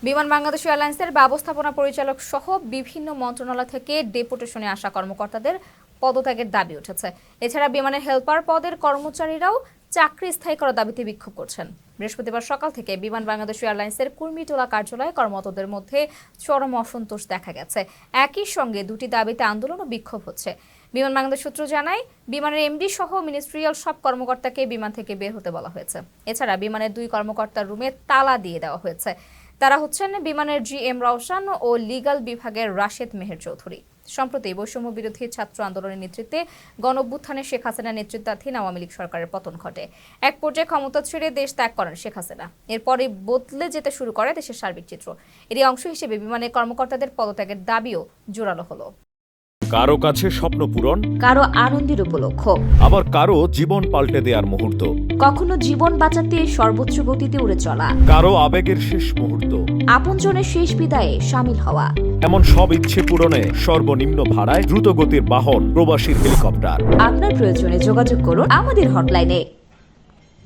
বিমান বাংলাদেশ এয়ারলাইন্সের ব্যবস্থাপনা পরিচালক সহ বিভিন্ন মন্ত্রণালয় থেকে ডেপুটেশনে আসা কর্মকর্তাদের পদত্যাগের দাবি উঠেছে। এছাড়া বিমানের হেলপার পদের কর্মচারীরাও চাকরি স্থায়ী করার দাবিতে বিক্ষোভ করছেন। বৃহস্পতিবার সকাল থেকে বিমান বাংলাদেশ এয়ারলাইন্সের কুর্মিটোলা কার্যালয়ে কর্মরতদের মধ্যে চরম অসন্তোষ দেখা গেছে। একই সঙ্গে দুটি দাবিতে আন্দোলন ও বিক্ষোভ হচ্ছে। বিমান বাংলাদেশ সূত্র জানায়, বিমানের এমডি সহ মিনিস্ট্রিয়াল সব কর্মকর্তাকে বিমান থেকে বের হতে বলা হয়েছে। এছাড়া বিমানের 2 কর্মকর্তার রুমে তালা দিয়ে দেওয়া হয়েছে। তারা হচ্ছেন বিমানের GM রওশন ও লিগ্যাল বিভাগের রাশেদ মেহের চৌধুরী। সম্প্রতি বৈষম্য বিরোধী ছাত্র আন্দোলনের নেতৃত্বে গণঅভ্যুত্থানে শেখ হাসিনার নেতৃত্বাধীন আওয়ামী লীগ সরকারের পতন ঘটে। এক পর্যায়ে ক্ষমতা ছেড়ে দেশ ত্যাগ করেন শেখ হাসিনা। এরপরই বদলে যেতে শুরু করে দেশের সার্বিক চিত্র। এরই অংশ হিসেবে বিমানের কর্মকর্তাদের পদত্যাগের দাবিও জোরালো হলো। কারো কাছে স্বপ্ন পূরণ, কারো আনন্দের উপলক্ষ, আবার কারো জীবন পাল্টে দেওয়ার মুহূর্ত, কখনো জীবন বাঁচাতে সর্বোচ্চ গতিতে উড়ে চলা, কারো আবেগের শেষ মুহূর্ত, আপনজনের শেষ বিদায়ে শামিল হওয়া। এমন সব ইচ্ছে পূরণে সর্বনিম্ন ভাড়ায় দ্রুতগতির বাহন প্রবাসীর হেলিকপ্টার। আপনার প্রয়োজনে যোগাযোগ করুন আমাদের হটলাইনে।